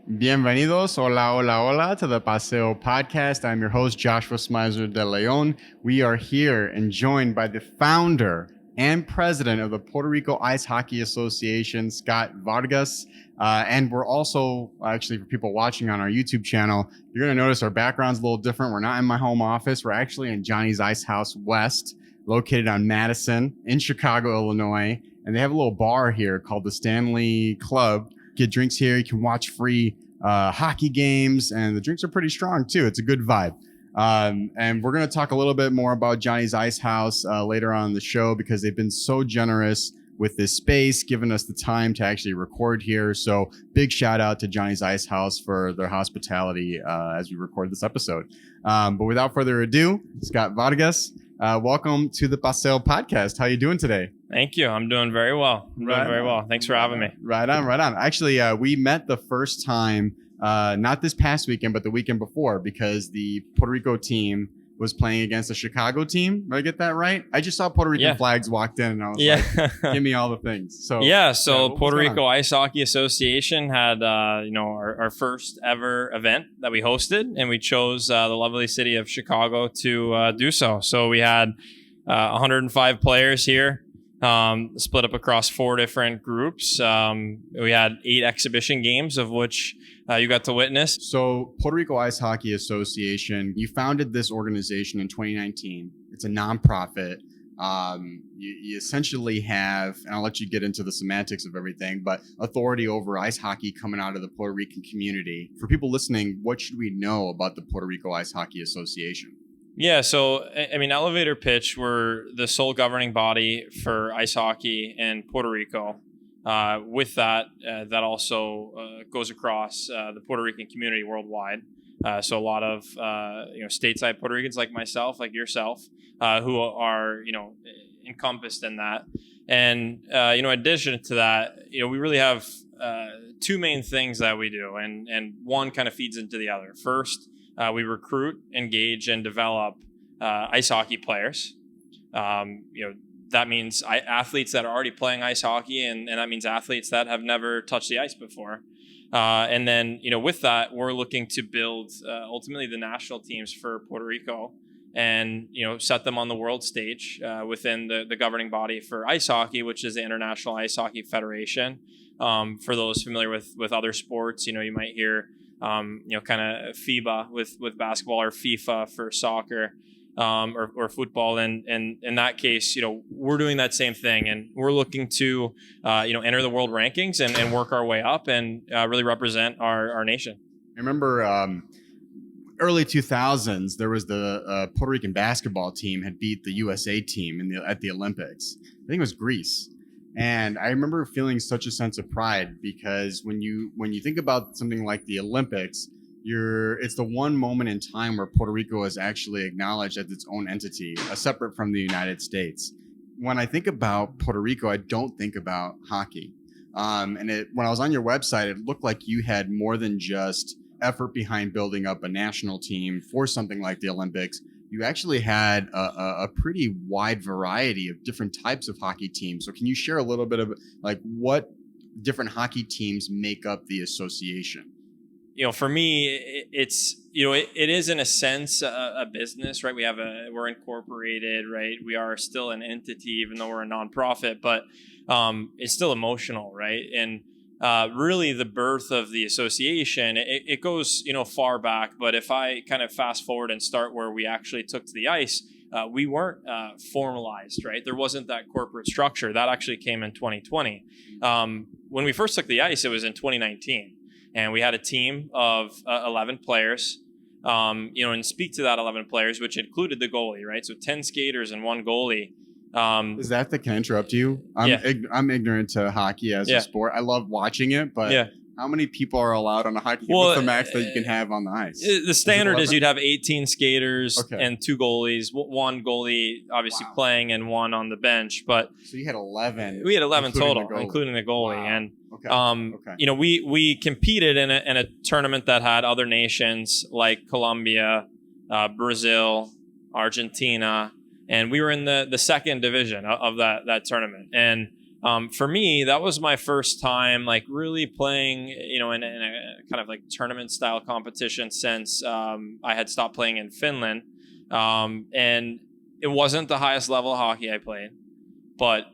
Bienvenidos, hola, hola, hola to the Paseo podcast. I'm your host, Joshua Smyser-DeLeon. We are here and joined by the founder and president of the Puerto Rico Ice Hockey Association, Scott Vargas. And we're also, actually, for people watching on our YouTube channel, you're going to notice our background's a little different. We're not in my home office. We're actually in Johnny's Ice House West, located on Madison in Chicago, Illinois. And they have a little bar here called the Stanley Club. Get drinks here. You can watch free hockey games, and the drinks are pretty strong too. It's a good vibe. And we're going to talk a little bit more about Johnny's Ice House later on in the show because they've been so generous with this space, giving us the time to actually record here. So big shout out to Johnny's Ice House for their hospitality as we record this episode. But without further ado, Scott Vargas, welcome to the Paseo podcast. How you doing today? Thank you. I'm doing very well. Thanks for having me. Right on. Actually, we met the first time, not this past weekend, but the weekend before, because the Puerto Rico team was playing against the Chicago team. Did I get that right? I just saw Puerto Rican flags walked in, and I was like, give me all the things. So Puerto Rico Ice Hockey Association had our first ever event that we hosted, and we chose the lovely city of Chicago to do so. So we had 105 players here. Split up across 4 different groups. We had 8 exhibition games, of which you got to witness. So Puerto Rico Ice Hockey Association, you founded this organization in 2019. It's a nonprofit. You essentially have, and I'll let you get into the semantics of everything, but authority over ice hockey coming out of the Puerto Rican community. For people listening, what should we know about the Puerto Rico Ice Hockey Association? Yeah, so, I mean, elevator pitch, we're the sole governing body for ice hockey in Puerto Rico. With that, that also goes across the Puerto Rican community worldwide. So a lot of, stateside Puerto Ricans like myself, like yourself, who are, encompassed in that. And, in addition to that, we really have 2 main things that we do, and one kind of feeds into the other. First, we recruit, engage, and develop ice hockey players. That means athletes that are already playing ice hockey, and that means athletes that have never touched the ice before. And then, with that, we're looking to build ultimately the national teams for Puerto Rico and, set them on the world stage within the governing body for ice hockey, which is the International Ice Hockey Federation. For those familiar with other sports, you might hear kind of FIBA with basketball, or FIFA for soccer, or football. And in that case, we're doing that same thing, and we're looking to, enter the world rankings and work our way up and really represent our nation. I remember early 2000s, there was the Puerto Rican basketball team had beat the USA team at the Olympics. I think it was Greece. And I remember feeling such a sense of pride because when you think about something like the Olympics, it's the one moment in time where Puerto Rico is actually acknowledged as its own entity, separate from the United States. When I think about Puerto Rico, I don't think about hockey. When I was on your website, it looked like you had more than just effort behind building up a national team for something like the Olympics. You actually had a pretty wide variety of different types of hockey teams. So can you share a little bit of like what different hockey teams make up the association? For me, it's, it is in a sense a business, right? We're incorporated, right? We are still an entity, even though we're a nonprofit, but it's still emotional, right? And really the birth of the association, it goes, far back. But if I kind of fast forward and start where we actually took to the ice, we weren't formalized, right? There wasn't that corporate structure. That actually came in 2020. When we first took the ice, it was in 2019. And we had a team of 11 players, and speak to that 11 players, which included the goalie, right? So 10 skaters and 1 goalie. Can I interrupt you? I'm ignorant to hockey as a sport. I love watching it, but how many people are allowed on a hockey team? What's the max that you can have on the ice? The standard is you'd have 18 skaters and 2 goalies, 1 goalie obviously playing and 1 on the bench. But so you had 11. We had 11 total, including the goalie. Wow. And we competed in a tournament that had other nations like Colombia, Brazil, Argentina, and we were in the second division of that tournament. And For me, that was my first time like really playing, in a kind of like tournament style competition since I had stopped playing in Finland. And it wasn't the highest level of hockey I played, but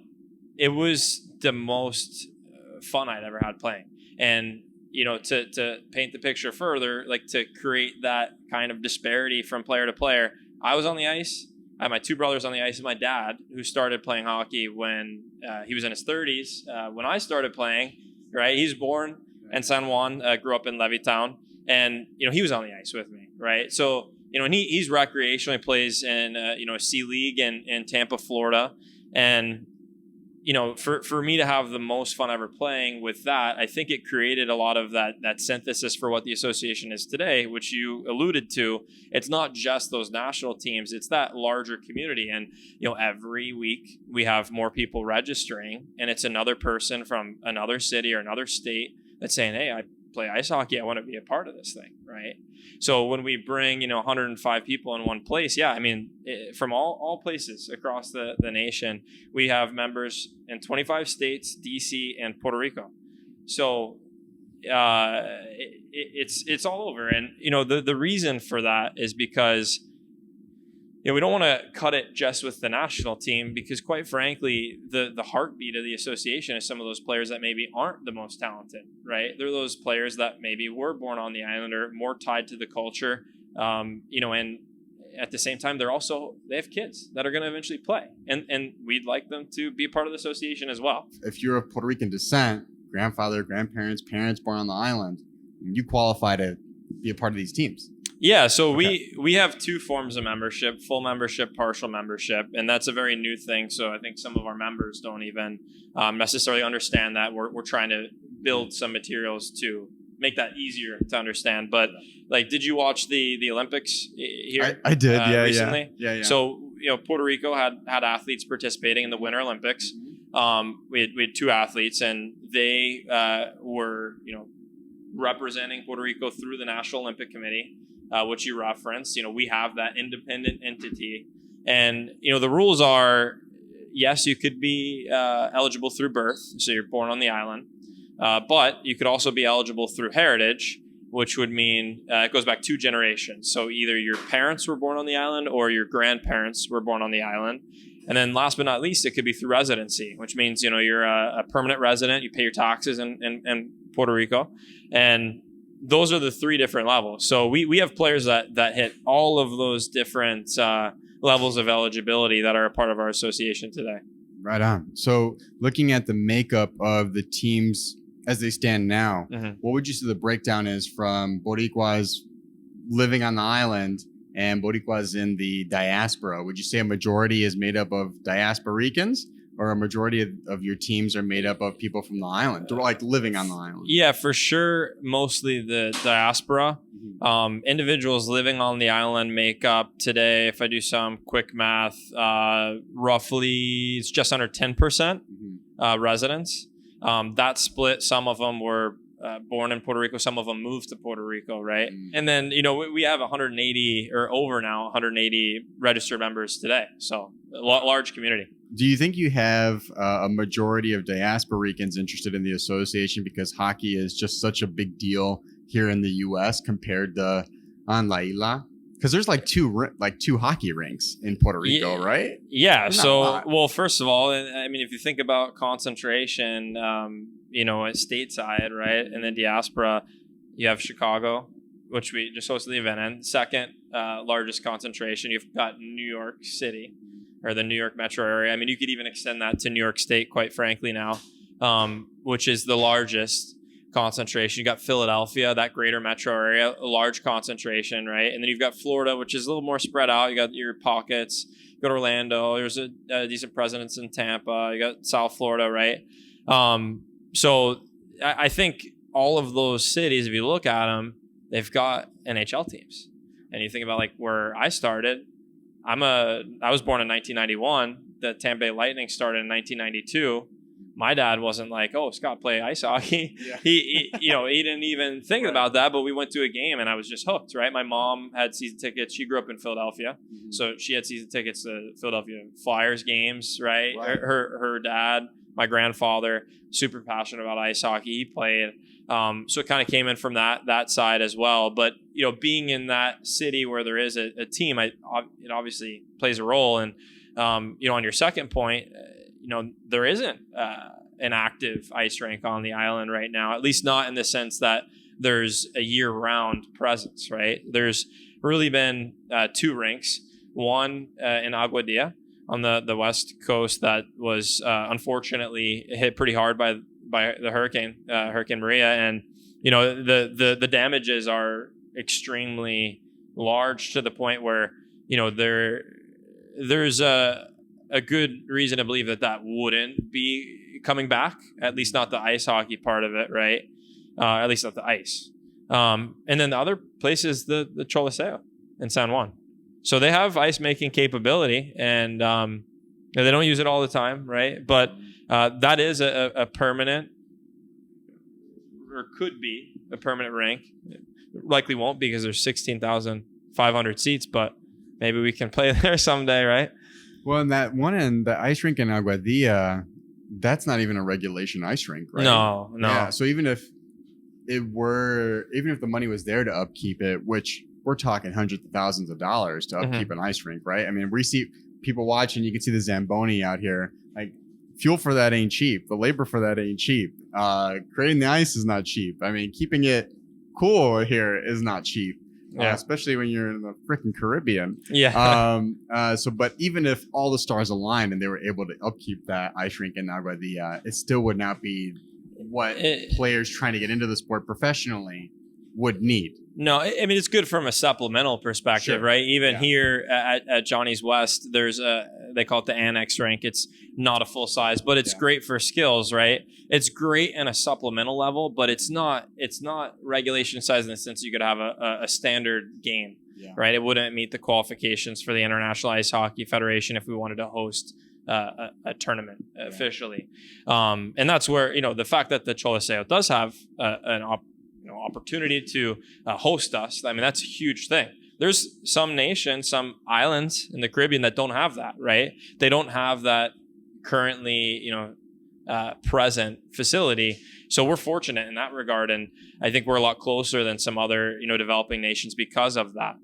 it was the most fun I'd ever had playing. And, to paint the picture further, like to create that kind of disparity from player to player, I was on the ice. I had my two brothers on the ice and my dad, who started playing hockey when he was in his 30s. When I started playing, right, he's born in San Juan, grew up in Levittown, and, he was on the ice with me, right? So, and he's recreationally plays in, a C League in Tampa, Florida. And, for me to have the most fun ever playing with that, I think it created a lot of that synthesis for what the association is today, which you alluded to. It's not just those national teams, it's that larger community. And, every week we have more people registering, and it's another person from another city or another state that's saying, hey, I play ice hockey, I want to be a part of this thing, right? So when we bring 105 people in one place, from all places across the nation, we have members in 25 states, DC, and Puerto Rico. So it's all over. And the reason for that is because we don't want to cut it just with the national team, because quite frankly, the heartbeat of the association is some of those players that maybe aren't the most talented, right? They're those players that maybe were born on the island or more tied to the culture, and at the same time, they have kids that are going to eventually play, and we'd like them to be a part of the association as well. If you're of Puerto Rican descent, grandfather, grandparents, parents born on the island, you qualify to be a part of these teams. Yeah, so we have two forms of membership: full membership, partial membership, and that's a very new thing. So I think some of our members don't even necessarily understand that. We're trying to build some materials to make that easier to understand. But like, did you watch the Olympics here? I did, recently. Yeah. So Puerto Rico had athletes participating in the Winter Olympics. We had two athletes, and they were representing Puerto Rico through the National Olympic Committee. Which you referenced, we have that independent entity, and the rules are, yes, you could be eligible through birth, so you're born on the island, but you could also be eligible through heritage, which would mean it goes back 2 generations. So either your parents were born on the island or your grandparents were born on the island, and then last but not least, it could be through residency, which means you're a permanent resident, you pay your taxes in Puerto Rico, and those are the 3 different levels. So we have players that hit all of those different levels of eligibility that are a part of our association today. Right on. So looking at the makeup of the teams as they stand now, what would you say the breakdown is from Boricuas living on the island and Boricuas in the diaspora? Would you say a majority is made up of diasporicans, or a majority of your teams are made up of people from the island, like living on the island? Yeah, for sure. Mostly the diaspora. Individuals living on the island make up today, if I do some quick math, roughly it's just under 10% residents. That split, some of them were born in Puerto Rico, some of them moved to Puerto Rico, right? And then, we have 180 or over now 180 registered members today. So a large community. Do you think you have a majority of diasporicans interested in the association because hockey is just such a big deal here in the U.S. compared to on La Isla? Because there's like two hockey rinks in Puerto Rico, right? Yeah. So, well, first of all, if you think about concentration, stateside, right, in the diaspora, you have Chicago, which we just hosted the event in. Second largest concentration, you've got New York City, or the New York metro area. You could even extend that to New York State, quite frankly, now, which is the largest concentration. You got Philadelphia, that greater metro area, a large concentration, right? And then you've got Florida, which is a little more spread out. You got your pockets. You go to Orlando. There's a decent presence in Tampa. You got South Florida, right? So I think all of those cities, if you look at them, they've got NHL teams. And you think about like where I started, I was born in 1991. The Tampa Bay Lightning started in 1992. my dad wasn't like, oh, Scott, play ice hockey. Yeah. He didn't even think about that, but we went to a game and I was just hooked, right? My mom had season tickets. She grew up in Philadelphia. Mm-hmm. So she had season tickets to Philadelphia Flyers games, right? Right. Her dad, my grandfather, super passionate about ice hockey. He played. So it kind of came in from that side as well. But, being in that city where there is a team, it obviously plays a role. And, on your second point, there isn't an active ice rink on the island right now, at least not in the sense that there's a year-round presence, right? There's really been 2 rinks, one in Aguadilla on the west coast that was unfortunately hit pretty hard by the Hurricane Maria, and the damages are extremely large to the point where there's a good reason to believe that wouldn't be coming back, at least not the ice hockey part of it, right? At least not the ice. And then the other place is the Choliseo in San Juan. So they have ice making capability, and they don't use it all the time, right? But that is a permanent, or could be a permanent rink. It likely won't, because there's 16,500 seats, but maybe we can play there someday, right? Well, in that one end, the ice rink in Aguadilla, that's not even a regulation ice rink, right? No. Yeah, so even if the money was there to upkeep it, which we're talking hundreds of thousands of dollars to upkeep an ice rink, right? I mean, we see people watching, you can see the Zamboni out here. Like, fuel for that ain't cheap. The labor for that ain't cheap. Creating the ice is not cheap. I mean, keeping it cool here is not cheap. Yeah. Especially when you're in the freaking Caribbean. Yeah. But even if all the stars aligned and they were able to upkeep that ice rink in Aguadilla, it still would not be what players trying to get into the sport professionally would need. No, I mean, it's good from a supplemental perspective, right? Even here at Johnny's West, there's they call it the annex rink. It's not a full size, but it's great for skills, right? It's great in a supplemental level, but it's not regulation size in the sense you could have a standard game, right? It wouldn't meet the qualifications for the International Ice Hockey Federation if we wanted to host a tournament officially. And that's where, the fact that the Choliseo does have an opportunity to host us, I mean, that's a huge thing. There's some nations, some islands in the Caribbean that don't have that, right? They don't have that currently, present facility. So we're fortunate in that regard. And I think we're a lot closer than some other, developing nations because of that.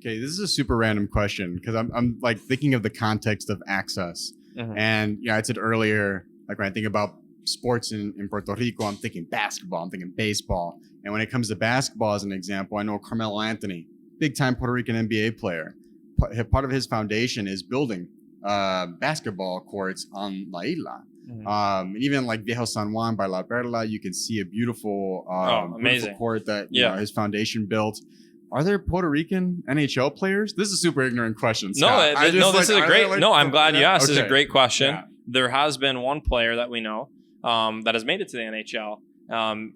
Okay, this is a super random question because I'm like thinking of the context of access. And I said earlier, like when I think about sports in Puerto Rico, I'm thinking basketball, I'm thinking baseball. And when it comes to basketball, as an example, I know Carmelo Anthony, big time Puerto Rican NBA player. Part of his foundation is building basketball courts on La Isla. And even like Viejo San Juan by La Perla, you can see a beautiful, beautiful court that his foundation built. Are there Puerto Rican NHL players? This is a super ignorant question, Scott. I'm glad you asked. This is a great question. Yeah. There has been one player that we know that has made it to the NHL.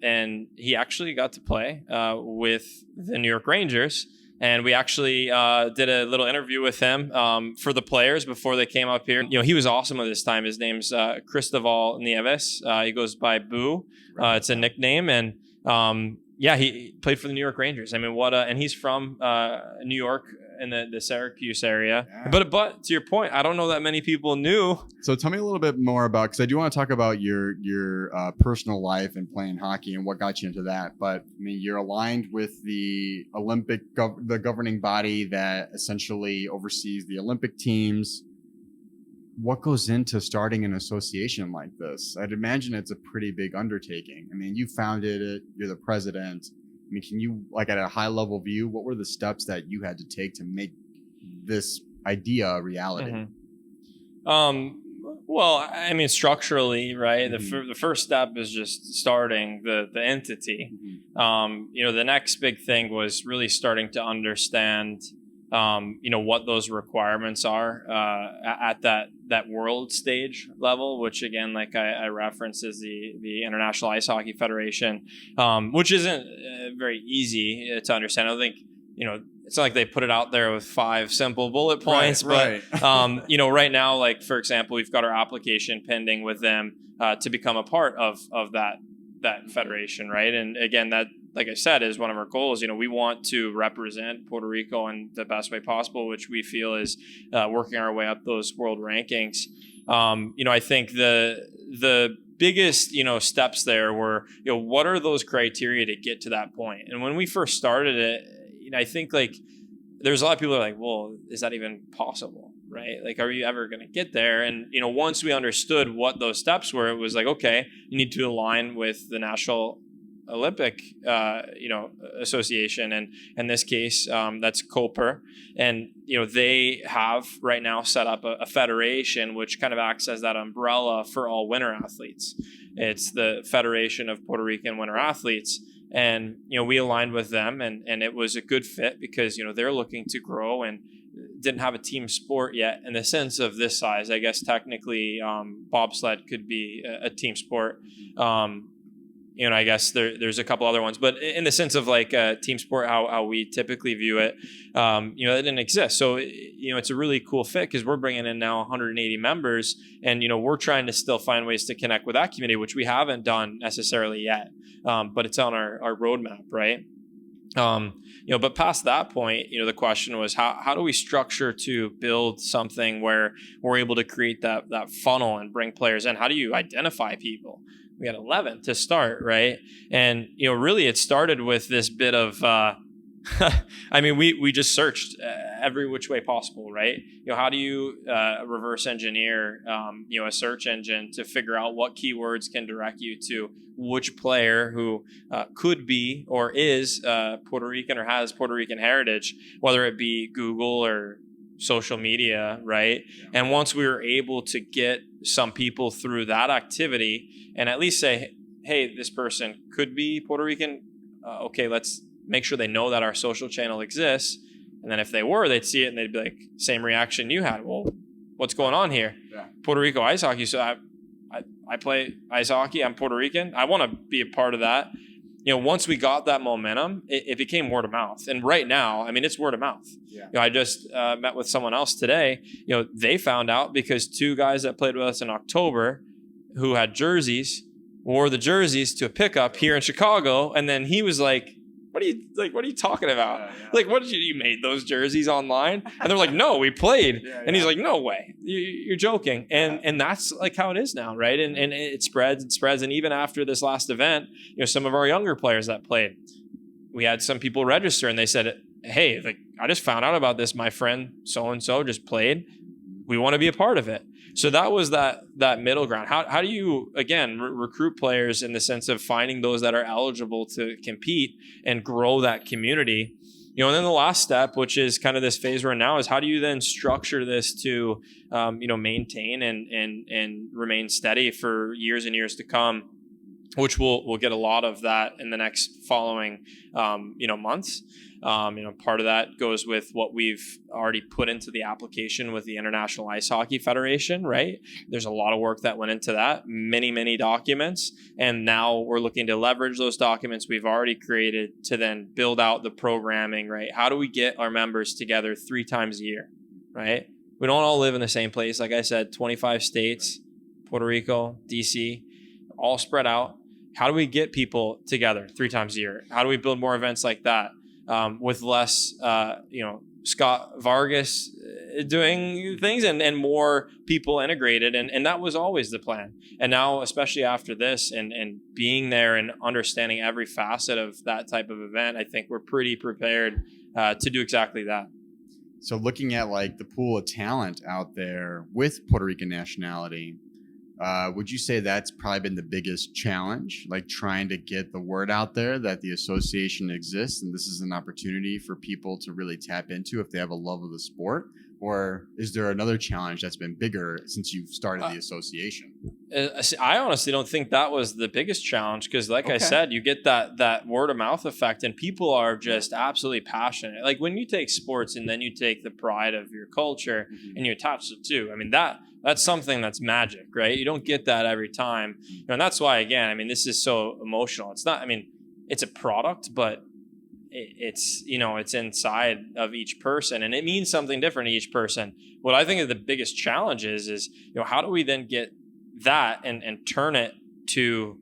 And he actually got to play with the New York Rangers. And we actually did a little interview with him for the players before they came up here. He was awesome at this time. His name's Cristobal Nieves. He goes by Boo. It's a nickname. And he played for the New York Rangers. I mean, and he's from New York in the Syracuse area. Yeah. But to your point, I don't know that many people knew. So tell me a little bit more about, because I do want to talk about your personal life and playing hockey and what got you into that. But I mean, you're aligned with the the governing body that essentially oversees the Olympic teams. What goes into starting an association like this? I'd imagine it's a pretty big undertaking. I mean, you founded it, you're the president. I mean, can you, like, at a high level view, what were the steps that you had to take to make this idea a reality? Well, I mean, structurally, right? The first step is just starting the entity. The next big thing was really starting to understand what those requirements are at that world stage level, which again, like I referenced, is the International Ice Hockey Federation, which isn't very easy to understand. I don't think it's not like they put it out there with 5 simple bullet points, right. but right now, like for example, we've got our application pending with them to become a part of that federation, right? And again, that, like I said, is one of our goals. We want to represent Puerto Rico in the best way possible, which we feel is working our way up those world rankings. I think the biggest, steps there were, what are those criteria to get to that point? And when we first started it, I think like there's a lot of people who are like, well, is that even possible? Right? Like, are you ever going to get there? And, once we understood what those steps were, it was like, okay, you need to align with the National Olympic, Association. And in this case, that's COPER. And, they have right now set up a federation, which kind of acts as that umbrella for all winter athletes. It's the Federation of Puerto Rican Winter Athletes. And, we aligned with them and it was a good fit because, they're looking to grow and didn't have a team sport yet in the sense of this size. I guess technically bobsled could be a team sport. I guess there's a couple other ones, but in the sense of like a team sport, how we typically view it, it didn't exist. So, it's a really cool fit because we're bringing in now 180 members and, we're trying to still find ways to connect with that community, which we haven't done necessarily yet. But it's on our roadmap, right? But past that point, the question was how do we structure to build something where we're able to create that funnel and bring players in? How do you identify people? We had 11 to start, right? And, really it started with this bit of, we just searched every which way possible, right? How do you reverse engineer, a search engine to figure out what keywords can direct you to which player who could be or is Puerto Rican or has Puerto Rican heritage, whether it be Google or social media, right? And once we were able to get some people through that activity and at least say, hey, this person could be Puerto Rican. Okay, let's make sure they know that our social channel exists. And then if they were, they'd see it and they'd be like, same reaction you had. Well, what's going on here? Yeah. Puerto Rico ice hockey. So I play ice hockey. I'm Puerto Rican. I want to be a part of that. Once we got that momentum, it became word of mouth. And right now, it's word of mouth. Yeah. I just met with someone else today. They found out because 2 guys that played with us in October who had jerseys wore the jerseys to a pickup here in Chicago. And then he was like, what are you talking about? Yeah. Like, what did you made those jerseys online? And they're like, no, we played. Yeah. And he's like, no way, you're joking. And that's like how it is now. Right. And it spreads. And even after this last event, some of our younger players that played, we had some people register and they said, hey, like, I just found out about this. My friend so-and-so just played. We want to be a part of it. So that was that middle ground. How do you, again, recruit players in the sense of finding those that are eligible to compete and grow that community? And then the last step, which is kind of this phase we're in now, is how do you then structure this to, maintain and remain steady for years and years to come, which we'll get a lot of that in the next following, months. Part of that goes with what we've already put into the application with the International Ice Hockey Federation, right? There's a lot of work that went into that, many documents. And now we're looking to leverage those documents we've already created to then build out the programming, right? How do we get our members together 3 times a year, right? We don't all live in the same place. Like I said, 25 states, Puerto Rico, DC, all spread out. How do we get people together 3 times a year? How do we build more events like that? With less, Scott Vargas doing things and more people integrated. And that was always the plan. And now, especially after this and being there and understanding every facet of that type of event, I think we're pretty prepared to do exactly that. So looking at like the pool of talent out there with Puerto Rican nationality, would you say that's probably been the biggest challenge, like trying to get the word out there that the association exists and this is an opportunity for people to really tap into if they have a love of the sport? Or is there another challenge that's been bigger since you've started the association? I honestly don't think that was the biggest challenge because like I said, you get that word of mouth effect and people are just absolutely passionate. Like when you take sports and then you take the pride of your culture and you attach it to, that's something that's magic, right? You don't get that every time. And that's why, again, this is so emotional. It's not, it's a product, but it's it's inside of each person, and it means something different to each person. What I think is the biggest challenge is how do we then get that and turn it to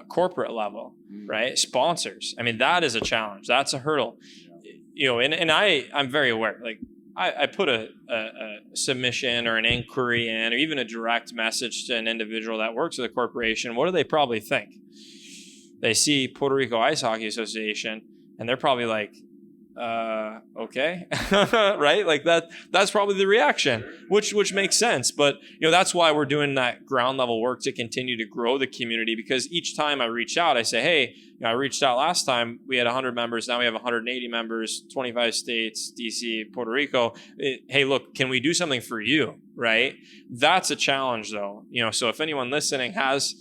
corporate level, right? Sponsors. I mean, that is a challenge. That's a hurdle. And I'm very aware. Like I put a submission or an inquiry in, or even a direct message to an individual that works with a corporation. What do they probably think? They see Puerto Rico Ice Hockey Association, and they're probably like, okay, right? Like that's probably the reaction, which makes sense. But that's why we're doing that ground level work to continue to grow the community, because each time I reach out, I say, hey, I reached out last time, we had 100 members, now we have 180 members, 25 states, DC, Puerto Rico. Hey, look, can we do something for you, right? That's a challenge though. So if anyone listening has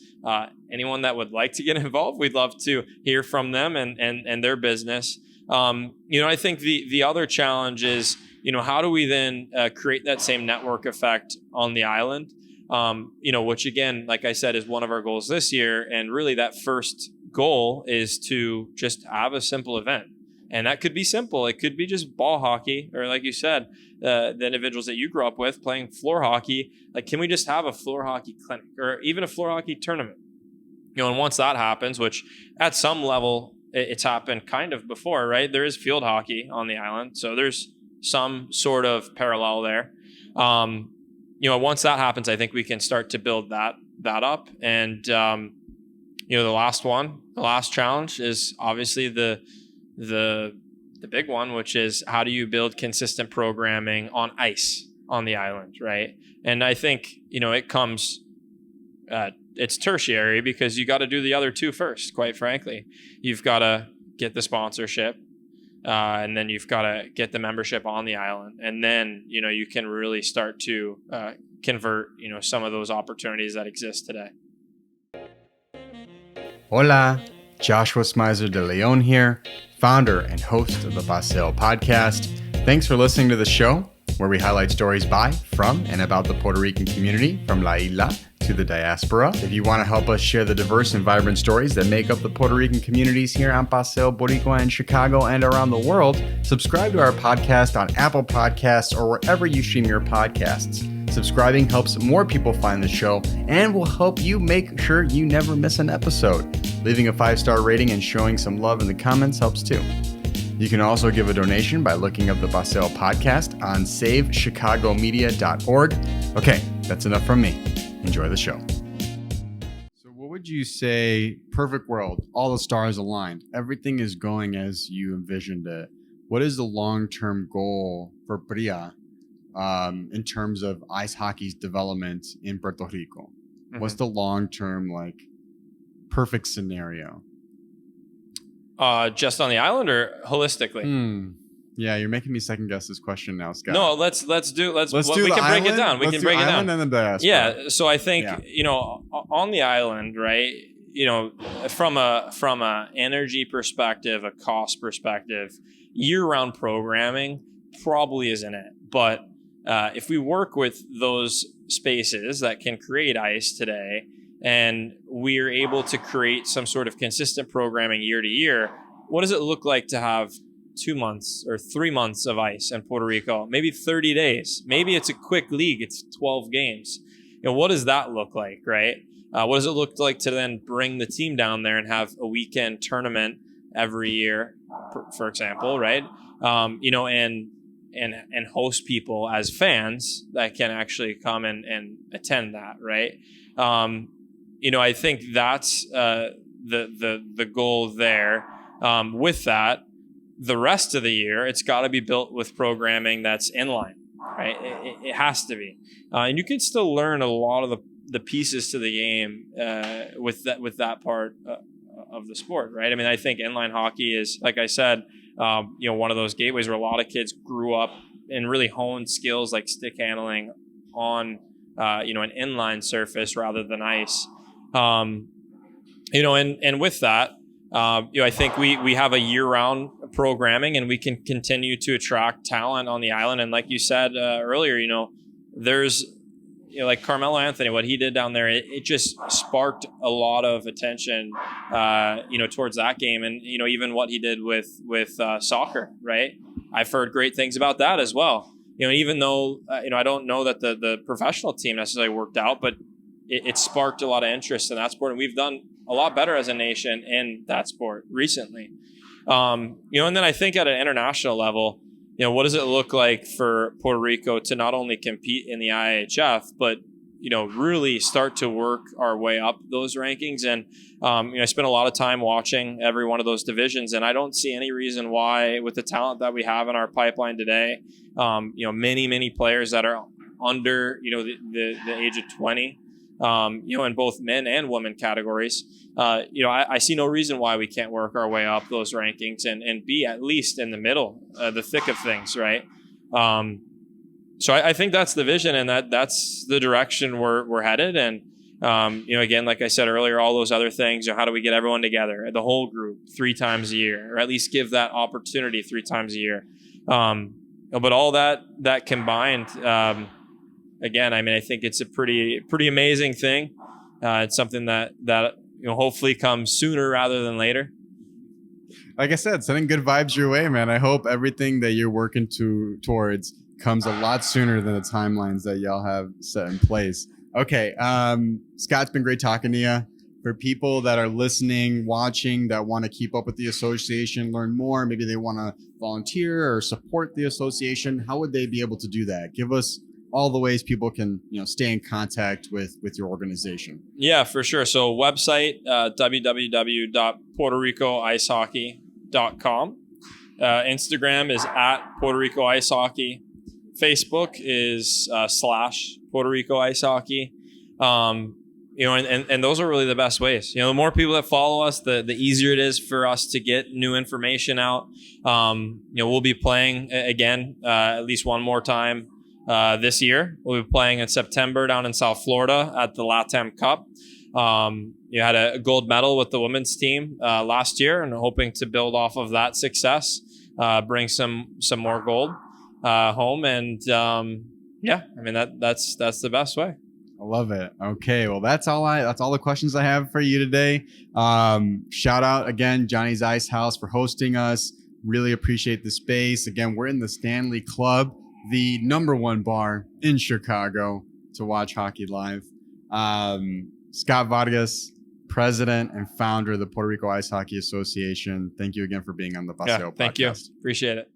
anyone that would like to get involved, we'd love to hear from them and their business. I think the other challenge is, how do we then create that same network effect on the island? Which again, like I said, is one of our goals this year. And really that first goal is to just have a simple event. And that could be simple. It could be just ball hockey, or like you said, the individuals that you grew up with playing floor hockey. Like, can we just have a floor hockey clinic or even a floor hockey tournament? And once that happens, which at some level it's happened kind of before, right? There is field hockey on the island. So there's some sort of parallel there. Once that happens, I think we can start to build that up. And, the last challenge is obviously the big one, which is how do you build consistent programming on ice on the island, right? And I think, it comes, it's tertiary, because you got to do the other two first, quite frankly. You've got to get the sponsorship, and then you've got to get the membership on the island. And then, you can really start to convert, some of those opportunities that exist today. Hola, Joshua Smyser-DeLeon here, founder and host of the Paseo podcast. Thanks for listening to the show, where we highlight stories by, from, and about the Puerto Rican community, from La Isla to the diaspora. If you want to help us share the diverse and vibrant stories that make up the Puerto Rican communities here on Paseo, Boricua, and Chicago, and around the world, subscribe to our podcast on Apple Podcasts or wherever you stream your podcasts. Subscribing helps more people find the show and will help you make sure you never miss an episode. Leaving a 5-star rating and showing some love in the comments helps too. You can also give a donation by looking up the Paseo podcast on savechicagomedia.org. Okay, that's enough from me. Enjoy the show. So what would you say, perfect world, all the stars aligned, everything is going as you envisioned it. What is the long-term goal for PRIHA in terms of ice hockey's development in Puerto Rico? Mm-hmm. What's the long-term, perfect scenario? Just on the island or holistically? Yeah, you're making me second guess this question now, Scott. No, let's do we can break it down. We can break it down. And then diaspora. Yeah, so I think on the island, right? From a energy perspective, a cost perspective, year-round programming probably isn't it. But if we work with those spaces that can create ice today, and we're able to create some sort of consistent programming year to year, what does it look like to have 2 months or 3 months of ice in Puerto Rico? Maybe 30 days. Maybe it's a quick league. It's 12 games. What does that look like, right? What does it look like to then bring the team down there and have a weekend tournament every year, for example, right? And host people as fans that can actually come and attend that, right? I think that's the goal there. With that, the rest of the year, it's got to be built with programming that's inline, right? It has to be, and you can still learn a lot of the pieces to the game with that part of the sport, right? I mean, I think inline hockey is, like I said, one of those gateways where a lot of kids grew up and really honed skills like stick handling on an inline surface rather than ice. And with that, I think we have a year-round programming, and we can continue to attract talent on the island. And like you said earlier, there's like Carmelo Anthony, what he did down there, it just sparked a lot of attention, towards that game, and even what he did with soccer, right? I've heard great things about that as well. Even though I don't know that the professional team necessarily worked out, but it sparked a lot of interest in that sport, and we've done a lot better as a nation in that sport recently. And then I think at an international level, what does it look like for Puerto Rico to not only compete in the IHF, but really start to work our way up those rankings? And I spent a lot of time watching every one of those divisions, and I don't see any reason why, with the talent that we have in our pipeline today, many players that are under the age of 20, in both men and women categories, I see no reason why we can't work our way up those rankings and be at least in the middle, the thick of things, right? So I think that's the vision, and that's the direction we're headed. And again, like I said earlier, all those other things, how do we get everyone together, the whole group, 3 times a year, or at least give that opportunity 3 times a year? But all that combined, again, I think it's a pretty amazing thing. It's something that hopefully comes sooner rather than later. Like I said, sending good vibes your way, man. I hope everything that you're working towards comes a lot sooner than the timelines that y'all have set in place. Okay, Scott, it's been great talking to you. For people that are listening, watching, that want to keep up with the association, learn more, maybe they want to volunteer or support the association, how would they be able to do that? Give us all the ways people can stay in contact with your organization. Yeah, for sure. So website, www.puertoricoicehockey.com. Instagram is at Puerto Rico Ice Hockey. Facebook is / Puerto Rico Ice Hockey. And those are really the best ways. The more people that follow us, the easier it is for us to get new information out. We'll be playing again at least one more time this year. We'll be playing in September down in South Florida at the LATAM Cup. Had a gold medal with the women's team last year, and hoping to build off of that success, bring some more gold home, and that's the best way. I love it. Okay, well that's all the questions I have for you today. Shout out again, Johnny's Ice House, for hosting us. Really appreciate the space. Again, we're in the Stanley Club, the #1 bar in Chicago to watch hockey live. Scott Vargas, president and founder of the Puerto Rico Ice Hockey Association. Thank you again for being on the Paseo podcast. Thank you. Appreciate it.